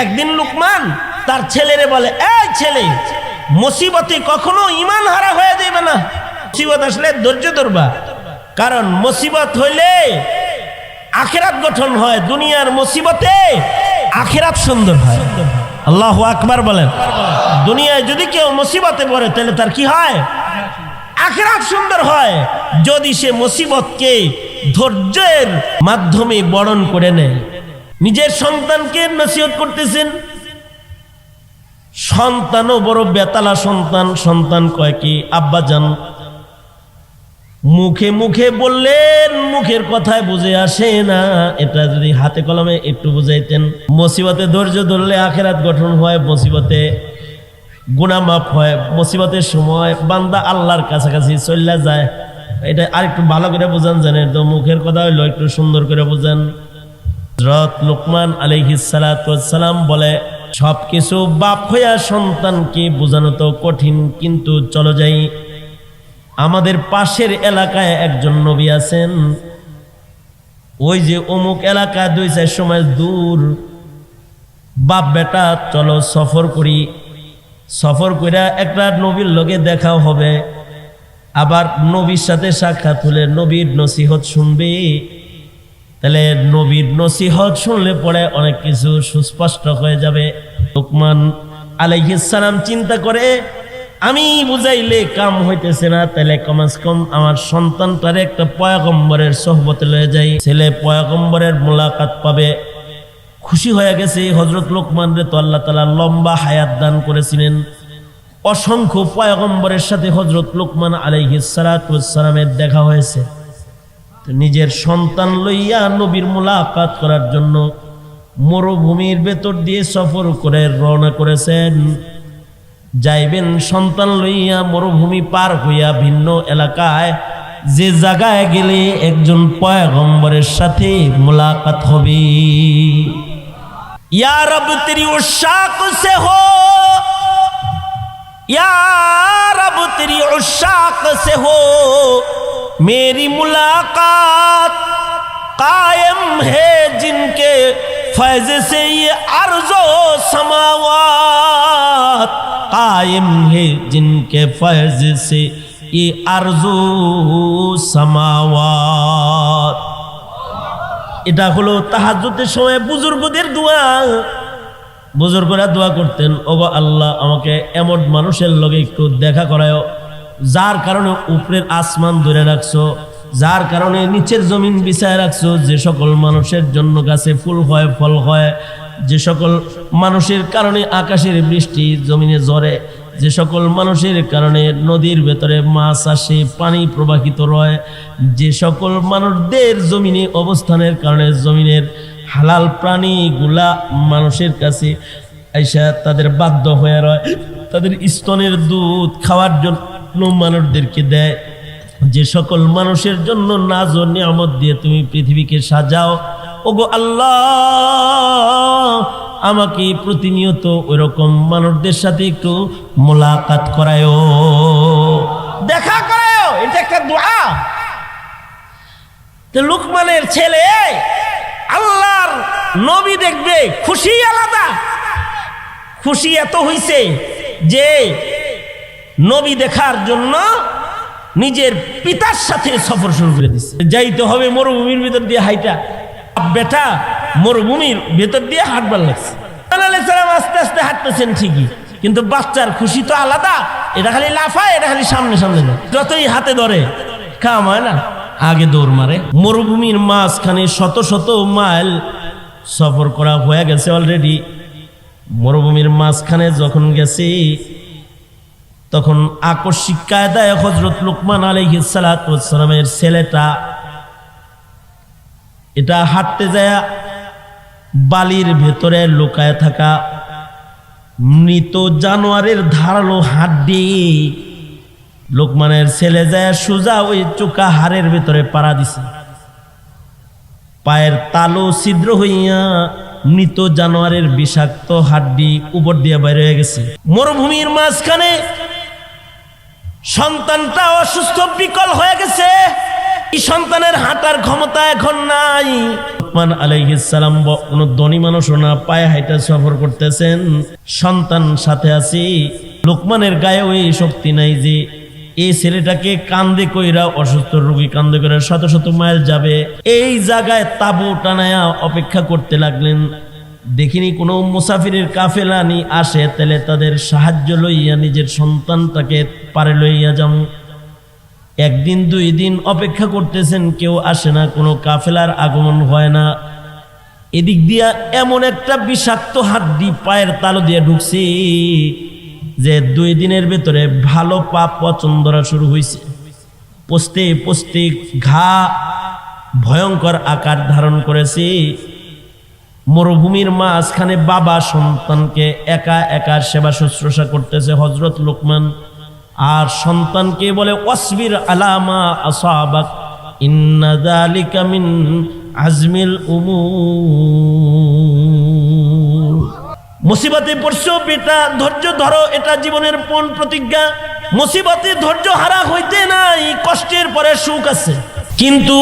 একদিন লুকমান তার ছেলেরে বলে, এই ছেলে, মুসিবতে কখনো ঈমান হারা হয়ে যাবে না। মুসিবত আসলে ধৈর্য ধরবা, কারণ মুসিবত হইলে আখিরাত গঠন হয়। দুনিয়ার মুসিবতে আখিরাত সুন্দর হয়। আল্লাহু আকবার বলেন। দুনিয়ায় যদি কেউ মুসিবতে পড়ে তাহলে তার কি হয়? আখিরাত সুন্দর হয়, যদি সে মুসিবতকে ধৈর্যের মাধ্যমে বরণ করে নেয়। নিজের সন্তানকে নসিহত করতেছেন, সন্তানও বড় বেতালা সন্তান। সন্তান কয় কি, আব্বা জান, মুখে মুখে বললেন, মুখের কথায় বুঝে আসে না। এটা যদি হাতে কলমে একটু বুঝাইতেন। মুসিবতে ধৈর্য ধরলে আখিরাত গঠন হয়, মুসিবতে গুনাহ মাফ হয়, মুসিবতের সময় বান্দা আল্লাহর কাছাকাছি চলে যায়। এটা আরেকটু ভালো করে বুঝান, জানেন তো, মুখের কথা হইলো একটু সুন্দর করে বুঝান। হযরত লুকমান আলাইহিস সালাতু ওয়াস সালাম বলে, সবকিছু বাপ হইয়া সন্তানকে বোঝানো তো কঠিন, কিন্তু চলো যাই, আমাদের পাশের এলাকায় একজন নবী আছেন, ওই যে অমুক এলাকা 2-4 সময় দূর, বাপ বেটা চলো সফর করি। সফর কইরা একটা নবীর লগে দেখাও হবে, আবার নবীর সাথে সাক্ষাৎ হলে নবীর নসিহত শুনবে। তাহলে নবীর নসিহত শুনলে পরে অনেক কিছু সুস্পষ্ট হয়ে যাবে। লুকমান আলাইহিস সালাম চিন্তা করে, আমি বুঝাইলে কাম হইতেছে না, তাহলে কমাস কম আমার সন্তানটারে একটা পয়গম্বরের সোহবতে লয়ে যাই, ছেলে পয়গম্বরের মুলাকাত পাবে। খুশি হয়ে গেছে। হযরত লুকমান রে তো আল্লাহ তাআলা লম্বা হায়াত দান করেছিলেন। অসংখ্য পয়গম্বরের সাথে হযরত লুকমান আলাইহিস সালাতু ওয়াস সালামের দেখা হয়েছে। নিজের সন্তান লইয়া নবীর মুলাকাত করার জন্য মরুভূমির ভেতর দিয়ে সফর করে রওনা করেছেন। যাইবেন সন্তান লইয়া মরুভূমি পার হইয়া ভিন্ন এলাকায়, যে জায়গায় গেলে একজন পয়গম্বরের সাথে মুলাকাত হবে। ইয়া রব তেরি উশাক সে হো, ইয়া রব তেরি উশাক সে হো, मेरी मुलाकात कायम है जिनके फैज़ से ये अर्ज़ो समावात, कायम है जिनके फैज़ से ये अर्ज़ो समावात। এটা হলো তাহাজ্জুদের সময় বুজুর্গদের দোয়া। বুজুর্গরা দোয়া করতেন, ওগো আল্লাহ, আমাকে এমন মানুষের লগে একটু দেখা করায়, যার কারণে উপরের আসমান ধরে রাখছো, যার কারণে নিচের জমিন বিছায় রাখছো, যে সকল মানুষের জন্য গাছে ফুল হয়, ফল হয়, যে সকল মানুষের কারণে আকাশের বৃষ্টি জমিনে ঝরে, যে সকল মানুষের কারণে নদীর ভেতরে মাছ আসে, পানি প্রবাহিত রয়, যে সকল মানুষদের জমিনে অবস্থানের কারণে জমিনের হালাল প্রাণীগুলা মানুষের কাছে আইসা তাদের বাধ্য হয়ে রয়, তাদের স্তনের দুধ খাওয়ার জন্য মানুষদেরকে দেয়, যে সকল মানুষের জন্য নাজ ও নিয়ামত দিয়ে তুমি পৃথিবীকে সাজাও, ওগো আল্লাহ, আমাকে প্রতিনিয়ত ওইরকম মানুষদের সাথে একটু মুলাকাত করায়ও, দেখা করায়ও। এটা একটা দোয়া। তো লুকমানের ছেলে আল্লাহর নবী দেখবে, খুশি আলাদা। খুশি এত হইছে যে নবী দেখার জন্য নিজের পিতার সাথে সফর শুরু করে দিচ্ছে। যাইতে হবে মরুভূমির ভিতর দিয়ে হাইটা। বেটা মরুভূমির ভেতর দিয়ে হাঁটবার লাগছে। আলাইহিস সালাম আস্তে আস্তে হাঁটতেছেন ঠিকই, কিন্তু বাচ্চার খুশি তো আলাদা। এটা খালি লাফায়, এটা খালি সামনে সামনে যায়। যতই হাতে ধরে কাম হয় না, আগে দৌড় মারে। মরুভূমির মাঝখানে শত শত মাইল সফর করা হয়ে গেছে অলরেডি। মরুভূমির মাঝখানে যখন গেছি, তখন আকস্মিক কায়দায় হযরত লুকমান আলাইহিস সালাতু ওয়াস সালামের ছেলেটা এটা হাঁটতে যায় বালির ভেতরে লুকায় থাকা মৃত জানোয়ারের ধারালো হাড্ডি লুকমানের ছেলে যায় সোজা ওই চোকা হাড়ের ভেতরে পাড়া দিছে। পায়ের তালু ছিদ্র হইয়া মৃত জানোয়ারের বিষাক্ত হাড্ডি উপর দিয়ে বাইরে হয়ে গেছে। মরুভূমির মাঝখানে সন্তানটা অসুস্থ বিকল হয়ে গেছে। এই সন্তানের হাঁটার ক্ষমতা এখন নাই। লুকমান আলাইহিস সালাম কোনো ধনী মানুষও না, পায়ে হাঁটা সফর করতেছেন, সন্তান সাথে আছি। লুকমানের গায়ে ওই শক্তি নাই যে এই ছেলেটাকে কান্দে কইরা, অসুস্থ রোগী কান্দে কইরা শত শত মাইল যাবে। এই জায়গায় তাবু টানায়া অপেক্ষা করতে লাগলেন। দেখিনি কোনো মুসাফিরের কাফেলা নি আসে, তাহলে তাদের সাহায্য লইয়া নিজের সন্তানটাকে পারে লইয়া যাম। একদিন দুই দিন অপেক্ষা করতেছেন, কেউ আসে না, কোনো কাফেলার আগমন হয় না। এদিক দিয়া এমন একটা বিষাক্ত হাড্ডি পায়ের তালু দিয়ে ঢুকছে যে 2 দিনের ভেতরে ভালো পা পচন ধরা শুরু হয়েছে। পচতে পচতে ঘা ভয়ঙ্কর আকার ধারণ করেছে। মরুভূমির মাঝখানে বাবা সন্তানকে একা একা সেবা শুশ্রূষা করতেছে হযরত লুকমান, আর সন্তানকে বলে ওয়াসবির আলামা আসাবাক ইন্না যালিকা মিন আজমিল উমুর। মুসিবতে পড়ছো বেটা, ধৈর্য ধরো, এটা জীবনের পণ প্রতিজ্ঞা। মুসিবতে ধৈর্য হারা হইতে নাই, কষ্টের পরে সুখ আছে। কিন্তু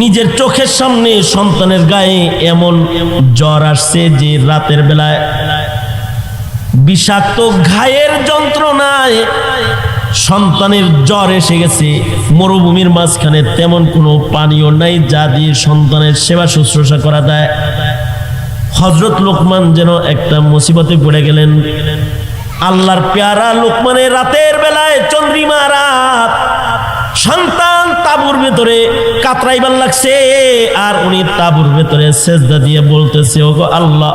নিজের চোখের সামনে সন্তানের গায়ে এমন জ্বর আসছে যে রাতের বেলায় বিষাক্ত ঘায়ের যন্ত্রণায় সন্তানের জ্বর এসে গেছে। মরুভূমির মাঝখানে তেমন কোনো পানীয় নাই যা দিয়ে সন্তানের সেবা শুশ্রূষা করা যায়। হযরত লুকমান যেন একটা মুসিবতে পড়ে গেলেন। আল্লাহর পেয়ারা লুকমানের রাতের বেলায় চন্দ্রিমা রাত, সন্তান তাবুর ভেতরে কাতরাইবার লাগছে, আর উনি তাবুর ভেতরে সেজদা দিয়ে বলতেছে, ওগো আল্লাহ,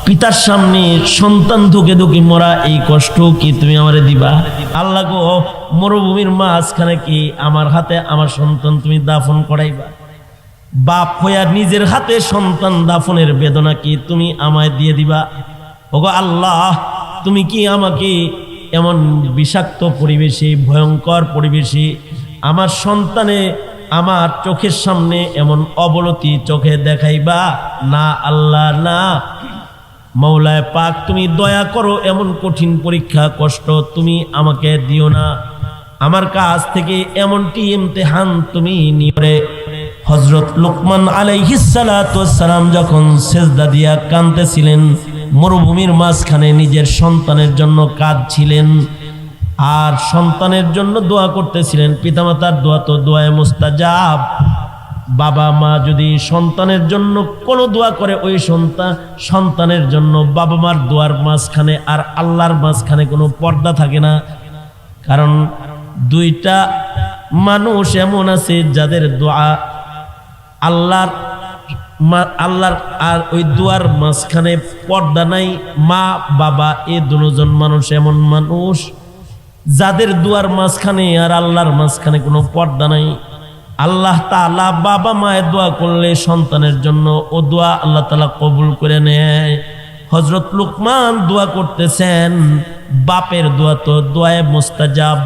পিতার সামনে সন্তান ধুকে ধুকে মরা এই কষ্ট কি তুমি আমারে দিবা? আল্লাহ গো, মরুভূমির মাঝখানে কি আমার হাতে আমার সন্তান তুমি দাফন করাইবা? বাপ হইয়া নিজের হাতে সন্তান দাফনের বেদনা কি তুমি আমায় দিয়ে দিবা? ওগো আল্লাহ, তুমি কি আমাকে এমন বিষাক্ত পরিবেশে, ভয়ঙ্কর পরিবেশে আমার সন্তানে আমার চোখের সামনে এমন অবনতি চোখে দেখাইবা না? আল্লাহ না, মৌলায় পাক তুমি দয়া করো, এমন কঠিন পরীক্ষা কষ্ট তুমি আমাকে দিও না, আমার কাছ থেকে এমনটি ইমতিহান তুমি নিয়ে। হযরত লুকমান আলাইহিস সালাতু ওয়াস সালাম যখন সেজদা দিয়া কাঁদতেছিলেন, মরুভূমির মাঝখানে নিজের সন্তানের জন্য কাঁদছিলেন আর সন্তানের জন্য দোয়া করতেছিলেন। পিতামাতার দোয়া তো দোয়ায়ে মুস্তাজাব। বাবা মা যদি সন্তানের জন্য কোনো দোয়া করে, ওই সন্তানের জন্য বাবা মার দোয়ার মাঝখানে আর আল্লাহর মাঝখানে কোনো পর্দা থাকে না। কারণ দুইটা মানুষ এমন আছে যাদের দোয়া আল্লাহর আর ওই দুয়ার মাঝখানে পর্দা নাই। মা বাবা এই দুজন মানুষ এমন মানুষ যাদের দুয়ার মাঝখানে আর আল্লাহর মাঝখানে কোনো পর্দা নাই। আল্লাহ তাআলা বাবা মায়ের দোয়া করলে সন্তানের জন্য ও দোয়া আল্লাহ তাআলা কবুল করে নেয়। হযরত লুকমান দোয়া করতেছেন, বাপের দোয়া তো দোয়ায়ে মুস্তাজাব,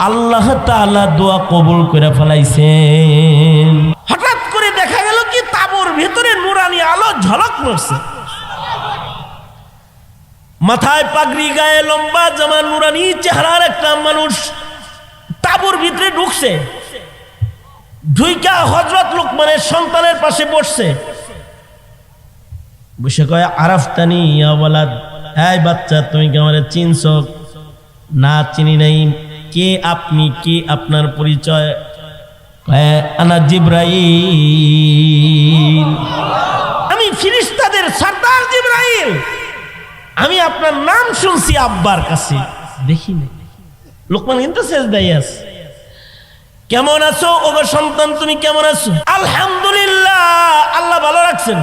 আল্লাহ তাআলা দোয়া কবুল করে ফেলাইছেন। হঠাৎ করে দেখা গেল কি তাবুর ভিতরে নুরানি আলো ঝলক মারছে। মাথায় পাগড়ি, গায়ে লম্বা জামা, নুরানি চেহারার একটা মানুষ তাবুর ভিতরে ঢুকছে। ঢুইকা হযরত লুকমানের সন্তানের পাশে বসছে। বসে কয়, আরাফতানি ইয়া ওয়ালাদ, এই বাচ্চা তুমি কি আমারে চিনছো? না, চিনি নাই। কে আপনি? কি আপনার পরিচয়? আনা জিবরাইল, আমি ফেরেশতাদের সরদার জিবরাইল। আমি আপনার নাম শুনছি আব্বার কাছে, দেখি নাই। লুকমান কিন্তু সেজদায় আছে। কেমন আছো ওগো সন্তান, তুমি কেমন আছো? আলহামদুলিল্লাহ, আল্লাহ ভালো রাখছেন।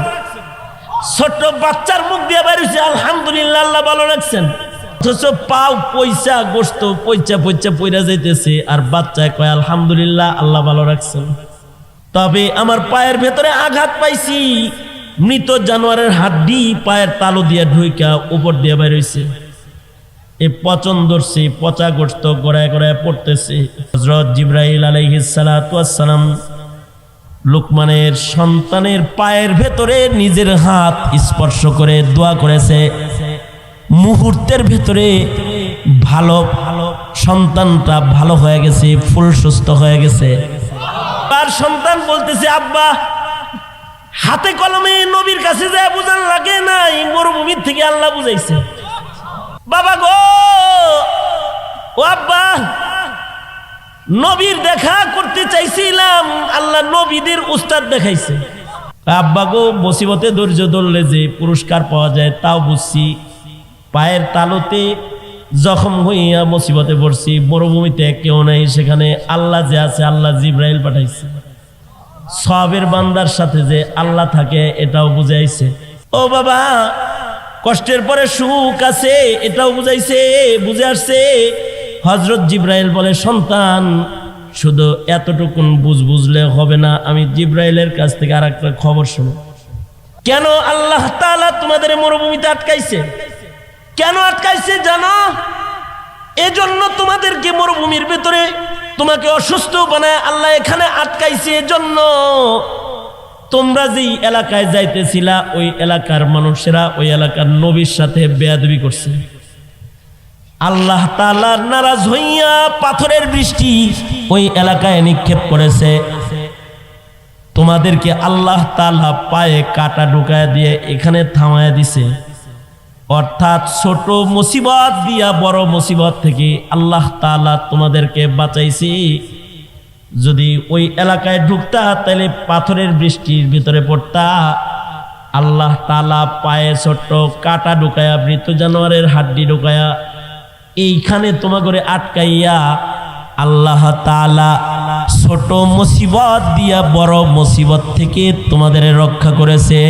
ছোট বাচ্চার মুখ দিয়ে বের হইছে আলহামদুলিল্লাহ, আল্লাহ ভালো রাখছেন। অথচ পাও পয়সা গোস্ত পয়সা পয়সা পইরা যাইতেছে, আর বাচ্চায় কয় আলহামদুলিল্লাহ, আল্লাহ ভালো রাখছেন। তবে আমার পায়ের ভেতরে আঘাত পাইছি, মৃত জানোয়ারের হাড্ডি পায়ের তালু দিয়ে ঢুইকা উপর দিয়ে বের হইছে। এ পচন ধরছে, পচা গোস্ত গড়ায় গড়ায় পড়তেছে। হযরত জিবরাইল আলাইহিস সালাতু ওয়াস সালাম লুকমানের সন্তানের পায়ের ভেতরে নিজের হাত স্পর্শ করে দোয়া করেছে। মুহূর্তের ভেতরে ভালো সন্তানটা ভালো হয়ে গেছে, ফুল সুস্থ হয়ে গেছে। আর সন্তান বলতেছে, আব্বা হাতে কলমে নবীর কাছে যায় বুঝান লাগে নাই, মরুভূমির থেকে আল্লাহ বুঝাইছে। বাবা গো, ও আব্বা, নবীর দেখা করতে চাইছিলাম, আল্লাহ নবীদের উস্তাদ দেখাইছে। আব্বা গো, মুসিবতে ধৈর্য ধরলে যে পুরস্কার পাওয়া যায় তাও বুঝছি। পায়ের তালুতে জখম হইয়া মুসিবতে পড়ছি, মরুভূমিতে কেউ নাই, সেখানে আল্লাহ যে আছে, আল্লাহ জিব্রাইল পাঠাইছে। সওয়াবের বান্দার সাথে যে আল্লাহ থাকে এটাও বুঝাইছে। ও বাবা, কষ্টের পরে সুখ আছে এটাও বুঝাইছে, বুঝে আসছে। হযরত জিব্রাইল বলে, সন্তান শুধু এতটুকুন বুঝলে হবে না, আমি জিব্রাইলের কাছ থেকে আরেকটা খবর শুনো। কেন আল্লাহ তাআলা তোমাদের মরুভূমিতে আটকাইছে? কেন আটকাইছে জানো? এজন্য তোমাদেরকে মরুভূমির ভিতরে তোমাকে অসুস্থ বানায় আল্লাহ এখানে আটকাইছে। এজন্য তোমরা যেই এলাকায় যাইতেছিলা ওই এলাকার মানুষেরা ওই এলাকার নবীর সাথে বেয়াদবি করছে। আল্লাহ তাআলা নারাজ হইয়া পাথরের বৃষ্টি ওই এলাকায় নিক্ষেপ করেছে। তোমাদেরকে আল্লাহ তাআলা পায়ে কাটা ঢুকায় দিয়ে এখানে থামায় দিছে। অর্থাৎ ছোট মুসিবত দিয়া বড় মুসিবত থেকে আল্লাহ তাআলা তোমাদেরকে বাঁচাইছে। যদি ওই এলাকায় ঢুকতা তাহলে পাথরের বৃষ্টির ভিতরে পড়তা। আল্লাহ তাআলা পায়ে ছোট্ট কাটা ঢুকায়া, মৃত জানোয়ারের হাড্ডি ঢুকায়া এইখানে তোমাকে আটকাইয়া আল্লাহ তাআলা ছোট মুসিবত দিয়া বড় মুসিবত থেকে তোমাদের রক্ষা করেছে।